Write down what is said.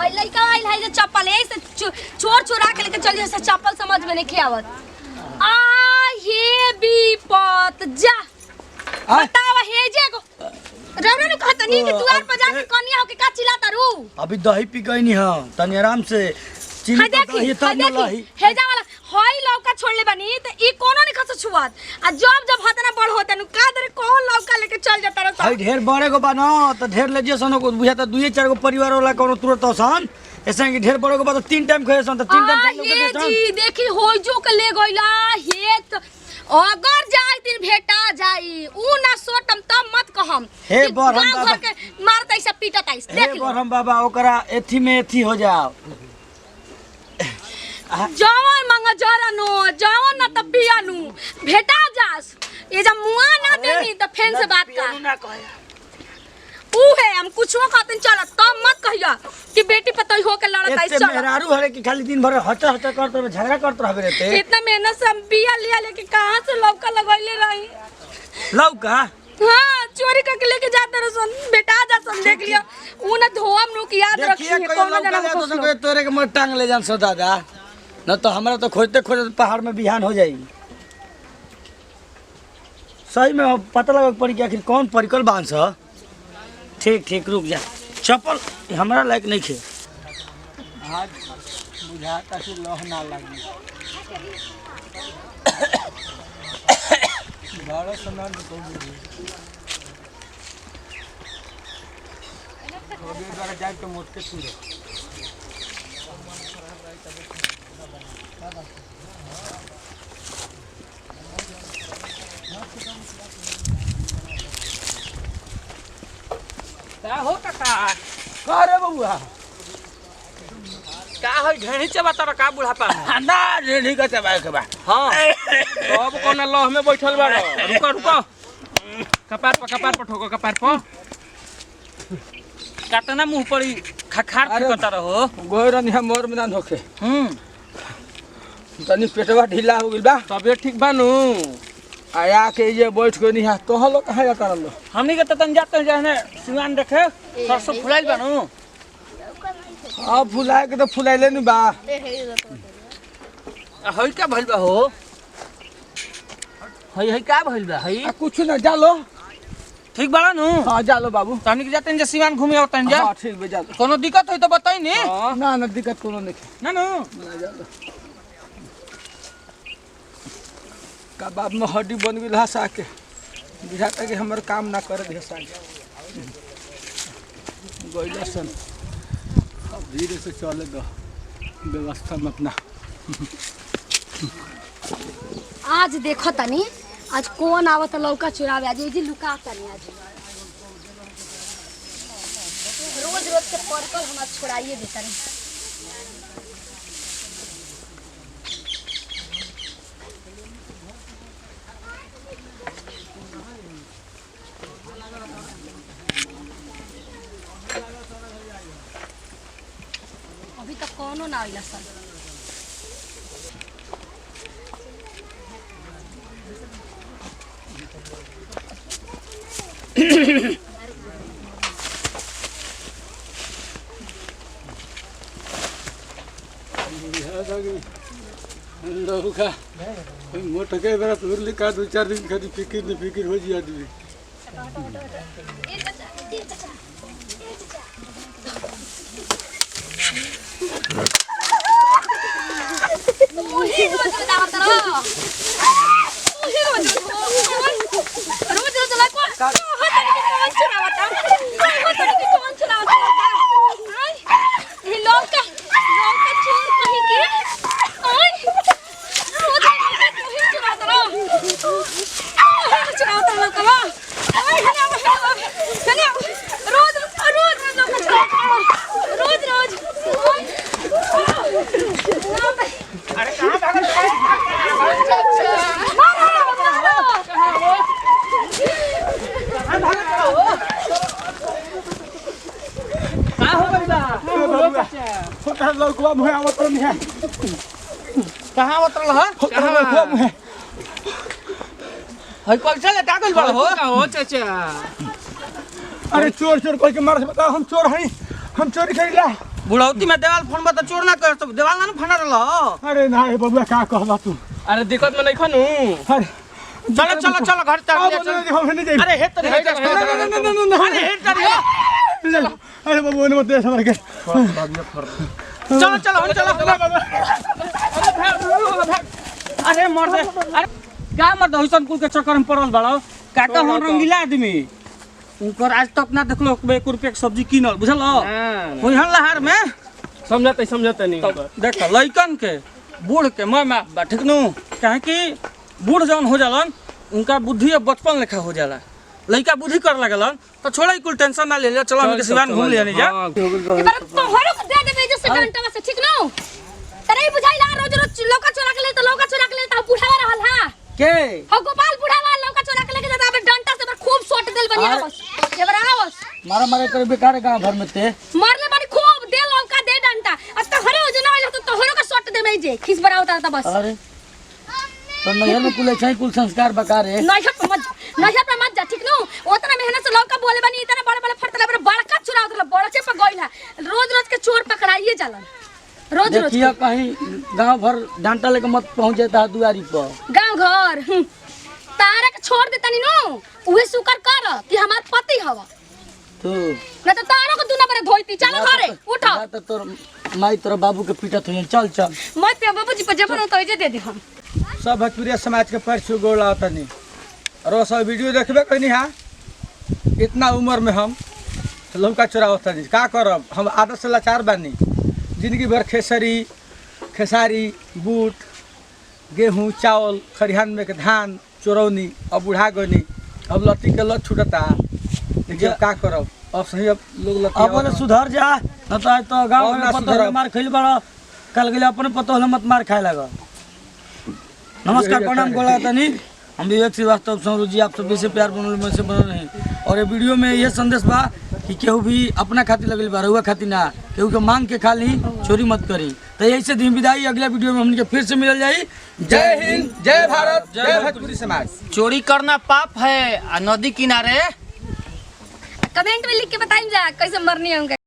हई लइका आइल है जे चप्पल ऐसे चोर चोरा के लेके चल जैसे चप्पल समझ में नहीं आवत आ ये विपत जा बतावा हे जे को रवरा ने कहत नहीं कि द्वार पर जाके कन्या होके का चिल्लाता रू अभी दही पी गई नहीं हां तनी आराम से चिल्ला दही त न लही हे जा वाला हई लौका छोड़ले बनी त ई कोनो नहीं खस छुआत आ जब हतना बड़ होता नु का दरे कौन लौका लेके चल जाता रे हई ढेर बड़े को बना त ढेर ले जे सनो को बुझा त दुई चार गो परिवार वाला कोनो तुरंत आसान ऐसा कि ढेर बड़े को बाद 3 टाइम खाए सन त 3 टाइम खाए ये जी देखी होई जो के ले गइला हे त अगर जाई दिन भेटा जाई ऊ ना सोटम तब मत कहम हे बरहम बाबा के मारत ऐसा पीटत ऐस देख हे बरहम बाबा ओकरा एथी में एथी हो जाओ जवन मंगा जरा नो जवन न त पियानु भेटा जास ये जब मुआ ना देनी त फेन से बात का ऊ है हम कुछो कहतन चल तब मत कहिया कि बेटी पतोई हो के लड़त ऐस चल मेहरारू हरे कि खाली दिन भर हट हट करत रहे झगड़ा करत रहबे रहते इतना मेहनत से हम बिया लिया लेके कहां से लौका लगइले रही लौका हां चोरी करके लेके जाते रसन बेटा जा सन देख लिया ऊ न धोम नु की याद रखिए कोनो जना को तोरे के मत टांग ले जान सो दादा न तो हमरा तो खोजते खोजते पहाड़ में बिहान हो जाएगी सही में पता लगा पड़ी कि आखिर कौन परिकल बांस है ठीक ठीक रुक जा चप्पल हमरा लायक नहीं खे आज बुझाता से लोह ना लगी बड़ा समान तो अभी बार जाए तो मोट के पूरे का हो काका का रे बउआ का है ढेणी चबाता का बुढ़ापा में ना रेडी का चबाए के बा हां अब कोन लह में बैठल बाड़ो रुको रुको कपार पर ठोको कपार पर काटना मुंह पड़ी खखार फेंकता रहो गोरन है मोर में ना होके तनी पेटवा ढीला हो गेल बा तबीयत ठीक बानू आया के ये बैठ के नहीं तो हलो कहां जाता रहलो हमनी के तन जाते हैं जहने सिवान देखे सरसों फुलाइल बानू अब फुलाए के तो फुलाइले नहीं बा हई का भइल बा हो हई का भइल बा हई कुछ ना जालो ठीक बाड़ा नु हां जालो बाबू हमनी के जाते हैं सिवान घूमे आवतन जा हां ठीक बे जालो कोनो दिक्कत होई तो बताई नी ना ना दिक्कत कोनो नहीं ना नु जालो कबाब में हड्डी बन गेल हसा के बुझाता कि हमर काम ना करे भेसा गइला सन अब धीरे से चले दो व्यवस्था में अपना आज देखो तनी आज कौन आवत लौका चुरावे आज जी लुका तनी आज रोज रोज के परकल हम छोड़ाइए देता रे अभी तक कोनो ना आइला सन लौका मोट के बरा तुरली का 2-4 दिन खाली फिकिर हो जी आदमी लौकवा मुहे आवत नहीं है कहां उतरल ह लौकवा मुहे हई पैसा ले टागल बड़ हो का हो चाचा अरे चोर चोर कोई के मार से बताओ हम चोर हई हम चोरी करिला बुढ़ौती में देवाल फोन बता चोर ना कर तो देवाल ना फना रहल अरे ना हे बबुआ का कहला तू अरे दिक्कत में नहीं खनू अरे चलो चलो चलो घर चल हम नहीं जाई अरे हे तो हे तो- अरे हे तो अरे बबुआ ने मत दे हमरा के चलो चलो हम चलो अरे मर दे अरे का मर दे होइसन कुल के चक्कर में पड़ल बाड़ो काका हो रंगीला आदमी उनकर आज तक ना देखलो 1 रुपया के सब्जी किनल बुझल ओहन लहार में समझते नहीं देख लइकन के बूढ़ के मैं बा ठीक नु काहे कि बूढ़ जौन हो जालन उनका बुद्धि अब बचपन लेखा हो जाला लइका बुद्धि कर लगलन तो छोड़ा कुल टेंशन ना ले ले चलो हम के सिवान घूम लिया नहीं जा एबार तोहरो के दे देबे जे से डंटा से ठीक नो तरे बुझाइला रोज रोज लौका चोरा के ले तो लौका चोरा के ले तो बुढ़ावा रहल हां के हो गोपाल बुढ़ावा लौका चोरा के लेके जाता अब डंटा से खूब सोट दिल बनिया बस एबार आवस मारा मारे कर बेकार गांव भर में ते मारले बारी खूब दे लौका दे डंटा अब तो हरे हो जना आइल तो तोहरो के सोट दे में जे खिस बरावता था बस अरे तो नहर में कुल छै कुल संस्कार बकार है नशा पे मत जा ठीक नो उतना मेहनत से लौका बोले बनी इतना बड़े बड़े फटले बड़े बड़का चुरा उतरल बड़चे पे गइला रोज रोज के चोर पकड़ाइए चलन रोज रोज देखिए कहीं गांव भर डांटा लेके मत पहुंच जाता दुआरी पर गांव घर तारा के छोड़ देता नी नो उहे शुक्र कर कि हमार पति हवा तो ना तो तारो को दुना पर धोईती चलो घरे उठो तो तोर माई तोर बाबू के पीटत होई चल चल मत पे बाबूजी पे जबर तो जे दे दे हम सब भोजपुरिया समाज के पैर छू गोला तनी और सब वीडियो देखबे कनी हां इतना उम्र में हम लौका चोरावत तनी का करब हम आदत से लाचार बानी जिंदगी भर खेसारी बूट गेहूं चावल खरिहान में के धान चोरौनी अब बुढ़ा गनी अब लत्ती के लत छूटता देखिए का करब अब सही अब लोग लत्ती अपन सुधर जा न तो गांव अब में ना पतो सुधरब। मार खइल बड़ा कल गेले अपने पतो हल मत मार खाए लगा नमस्कार प्रणाम गोला तनी हम विवेक श्रीवास्तव सौरू जी आप सब से प्यार बनल में से बनल रहे और ये वीडियो में ये संदेश बा कि केहू भी अपना खातिर लगल बा रहुआ खातिर ना केहू के मांग के खा ली चोरी मत करी तो यही से दिन विदाई अगला वीडियो में हमने फिर से मिल जाई जय हिंद जय भारत जय भोजपुरी समाज। चोरी करना पाप है आ नदी किनारे कमेंट में लिख के बताइए जा कैसे मरनी है उनका